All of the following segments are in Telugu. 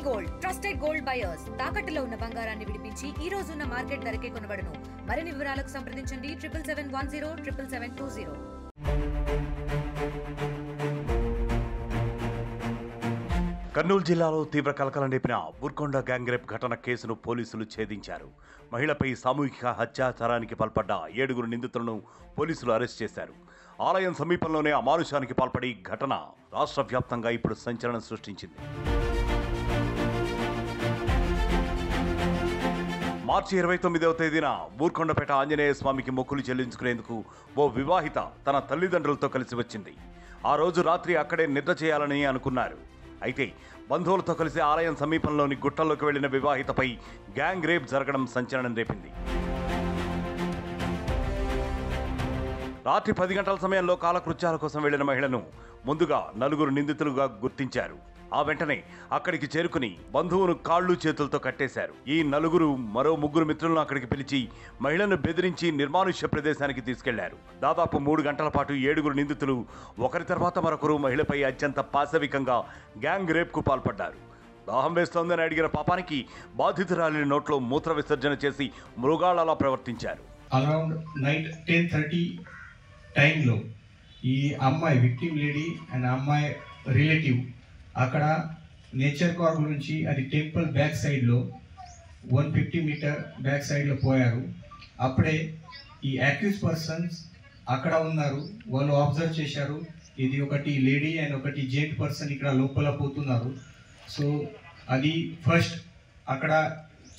గోల్డ్ ట్రస్టెడ్ గోల్డ్ బయర్స్ తాకట్టులో ఉన్న బంగారాన్ని విడిపించి ఈ రోజు ఉన్న మార్కెట్ ధరకే కొనబడును. మరిన్ని వివరాలకు సంప్రదించండి 7771077720. కర్నూలు జిల్లాలో తీవ్ర కలకలం రేపిన బుర్కొండ గ్యాంగ్ రేప్ ఘటన కేసును పోలీసులు ఛేదించారు. మహిళపై సామూహిక హత్యాచారానికి పాల్పడ్డ 7 నిందితులను పోలీసులు అరెస్ట్ చేశారు. ఆలయం సమీపంలోనే అమానుషానికి పాల్పడి ఘటన రాష్ట్ర వ్యాప్తంగా ఇప్పుడు సంచలనం సృష్టించింది. మార్చి 29వ తేదీన బూర్కొండపేట ఆంజనేయ స్వామికి మొక్కులు చెల్లించుకునేందుకు ఓ వివాహిత తన తల్లిదండ్రులతో కలిసి వచ్చింది. ఆ రోజు రాత్రి అక్కడే నిద్ర చేయాలని అనుకున్నారు. అయితే బంధువులతో కలిసి ఆలయం సమీపంలోని గుట్టల్లోకి వెళ్లిన వివాహితపై గ్యాంగ్ రేప్ జరగడం సంచలనం రేపింది. రాత్రి 10 గంటల సమయంలో కాలకృత్యాల కోసం వెళ్లిన మహిళను ముందుగా 4 నిందితులుగా గుర్తించారు. ఆ వెంటనే అక్కడికి చేరుకుని బంధువును కాళ్ళు చేతులతో కట్టేశారు. ఈ 4 మరో 3 మిత్రులను అక్కడికి పిలిచి మహిళను బెదిరించి నిర్మానుష్య ప్రదేశానికి తీసుకెళ్లారు. దాదాపు 3 గంటల పాటు 7 నిందితులు ఒకరి తర్వాత మరొకరు మహిళపై అత్యంత పాశవికంగా గ్యాంగ్ రేప్కు పాల్పడ్డారు. దాహం వేస్తోందని అడిగిన పాపానికి బాధితురాలి నోట్లో మూత్ర విసర్జన చేసి మృగాళలా ప్రవర్తించారు. అరౌండ్ నైట్ 10:30 టైంలో ఈ అమ్మాయి విక్టిమ్ లేడీ అండ్ అమ్మాయి రిలేటివ్ అక్కడ నేచర్ కార్ప్ నుంచి అది టెంపుల్ బ్యాక్ సైడ్లో 150 మీటర్ బ్యాక్ సైడ్లో పోయారు. అప్పుడే ఈ అక్యూజ్ పర్సన్స్ అక్కడ ఉన్నారు. వాళ్ళు అబ్జర్వ్ చేశారు ఇది ఒకటి లేడీ అండ్ ఒకటి జెంట్ పర్సన్ ఇక్కడ లోపల పోతున్నారు. సో అది ఫస్ట్ అక్కడ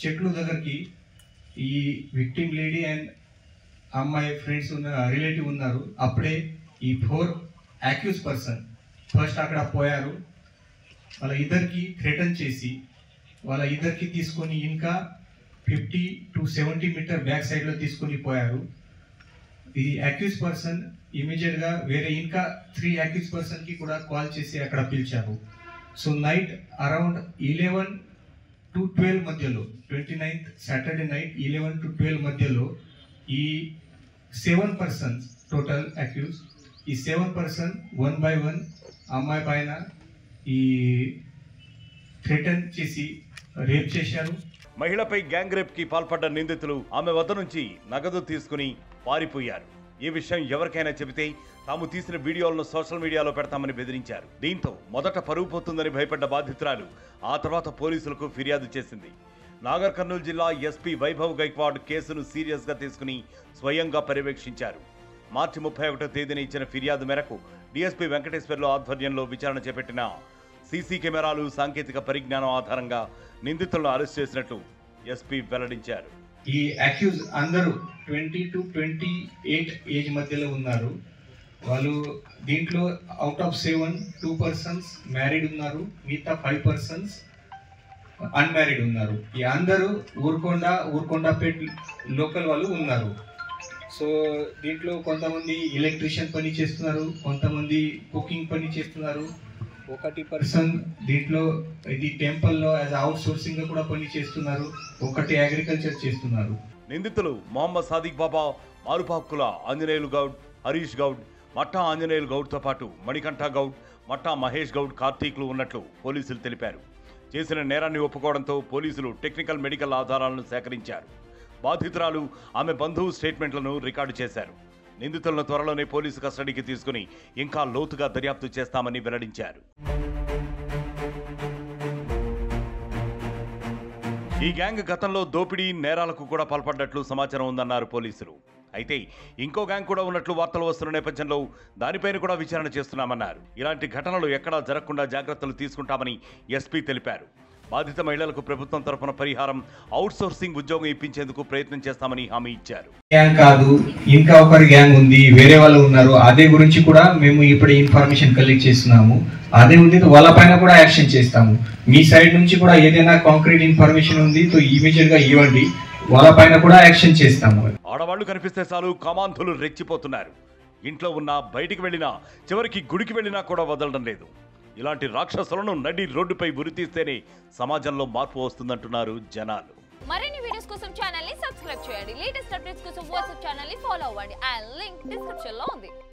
చెట్లు దగ్గరికి ఈ విక్టిమ్ లేడీ అండ్ అమ్మాయి ఫ్రెండ్స్ రిలేటివ్ ఉన్నారు. అప్పుడే ఈ 4 అక్యూజ్ పర్సన్ ఫస్ట్ అక్కడ పోయారు. వాళ్ళ ఇద్దరికి థ్రెటన్ చేసి వాళ్ళ ఇద్దరికి తీసుకొని ఇంకా 50 to 70 మీటర్ బ్యాక్ సైడ్లో తీసుకొని పోయారు. ఈ అక్యూజ్ పర్సన్ ఇమీడియట్గా వేరే ఇంకా 3 అక్యూజ్ పర్సన్కి కూడా కాల్ చేసి అక్కడ పిలిచారు. సో నైట్ అరౌండ్ 11 to 12 మధ్యలో 29th సాటర్డే నైట్ 11 to 12 మధ్యలో ఈ 7 పర్సన్స్ టోటల్ అక్యూజ్ ఈ 7 పర్సన్ 1 by 1 అమ్మాయి పైన ఈ థ్రెటన్ చేసి రేప్ చేశారు. మహిళపై గ్యాంగ్ రేప్ కి పాల్పడ్డ నిందితులు ఆమె వద్ద నుంచి నగదు తీసుకుని పారిపోయారు. ఈ విషయం ఎవరికైనా చెబితే తాము తీసిన వీడియోలను సోషల్ మీడియాలో పెడతామని బెదిరించారు. దీంతో మొదట పరువు పోతుందని భయపడ్డ బాధితురాలు ఆ తర్వాత పోలీసులకు ఫిర్యాదు చేసింది. నాగర్ కర్నూలు జిల్లా ఎస్పీ వైభవ్ గైక్వాడ్ కేసును సీరియస్ గా తీసుకుని స్వయంగా పర్యవేక్షించారు. మార్చి 31వ తేదీన ఇచ్చిన ఫిర్యాదు మేరకు డీఎస్పీ వెంకటేశ్వర్లు ఆధ్వర్యంలో విచారణ చేపట్టిన సీసీ కెమెరాలు సాంకేతిక పరిజ్ఞానం ఆధారంగా నిందితులను అరెస్ట్ చేసినట్లు ఎస్పీ వెల్లడించారు. ఈ అక్యూజ్ అందరూ 20 to 28 ఏజ్ మధ్యలో ఉన్నారు. వాళ్ళు దీంట్లో అవుట్ ఆఫ్ 7 2 పర్సన్స్ మ్యారీడ్ ఉన్నారు. మిగతా 5 పర్సన్స్ అన్మ్యారీడ్ ఉన్నారు. ఈ అందరూ ఊర్కొండపేట్ లోకల్ వాళ్ళు ఉన్నారు. సో దీంట్లో కొంతమంది ఎలక్ట్రీషియన్ పని చేస్తున్నారు, కొంతమంది కుకింగ్ పని చేస్తున్నారు. 1 పర్సన్ దీంట్లో ఇది టెంపుల్లో యాజ్ అవుట్ సోర్సింగ్ కూడా పని చేస్తున్నారు. 1 అగ్రికల్చర్ చేస్తున్నారు. నిందితులు మొహమ్మద్ సాదిక్ బాబా, మారుపాక్కుల ఆంజనేయులు గౌడ్, హరీష్ గౌడ్, మట్టా ఆంజనేయులు గౌడ్తో పాటు మణికంఠ గౌడ్, మట్టా మహేష్ గౌడ్, కార్తీక్లు ఉన్నట్లు పోలీసులు తెలిపారు. చేసిన నేరాన్ని ఒప్పుకోవడంతో పోలీసులు టెక్నికల్ మెడికల్ ఆధారాలను సేకరించారు. బాధితురాలు ఆమె బంధువు స్టేట్మెంట్లను రికార్డు చేశారు. నిందితులను త్వరలోనే పోలీసు కస్టడీకి తీసుకుని ఇంకా లోతుగా దర్యాప్తు చేస్తామని వెల్లడించారు. ఈ గ్యాంగ్ గతంలో దోపిడీ నేరాలకు కూడా పాల్పడ్డట్లు సమాచారం ఉందన్నారు పోలీసులు. అయితే ఇంకో గ్యాంగ్ కూడా ఉన్నట్లు వార్తలు వస్తున్న నేపథ్యంలో దానిపైన కూడా విచారణ చేస్తున్నామన్నారు. ఇలాంటి ఘటనలు ఎక్కడా జరగకుండా జాగ్రత్తలు తీసుకుంటామని ఎస్పీ తెలిపారు. బాధిత మహిళలకు ప్రభుత్వం తరఫున పరిహారం, అవుట్ సోర్సింగ్ ఉద్యోగం ఇప్పించేందుకు ప్రయత్నం చేస్తామని హామీ ఇచ్చారు. గ్యాంగ్ కాదు, ఇంకా ఒకరి గ్యాంగ్ ఉంది, వేరే వాళ్ళు ఉన్నారు. అదే గురించి కూడా మేము ఇప్పుడు ఇన్ఫర్మేషన్ కలెక్ట్ చేస్తున్నాము. అదే ఉంది, వాళ్ళపైన కూడా యాక్షన్ చేస్తాము. మీ సైడ్ నుంచి కూడా ఏదైనా కాంక్రీట్ ఇన్ఫర్మేషన్ ఉంది తో ఇమీడియట్ గా ఇవ్వండి, వాళ్ళపైన కూడా యాక్షన్ చేస్తాము. ఆడవాళ్లు కనిపిస్తే చాలు కామాంధులు రెచ్చిపోతున్నారు. ఇంట్లో ఉన్నా, బయటికి వెళ్ళినా, చివరికి గుడికి వెళ్ళినా కూడా వదలడం లేదు. ఇలాంటి రాక్షసులను నడి రోడ్డుపై ఉరితీస్తేనే సమాజంలో మార్పు వస్తుందంటున్నారు జనాలు. మరిన్ని వీడియోస్ కోసం ఛానల్ ని సబ్స్క్రైబ్ చేయండి. లేటెస్ట్ అప్డేట్స్ కోసం వాట్సాప్ ఛానల్ ని ఫాలో అవ్వండి. ఆ లింక్ డిస్క్రిప్షన్ లో ఉంది.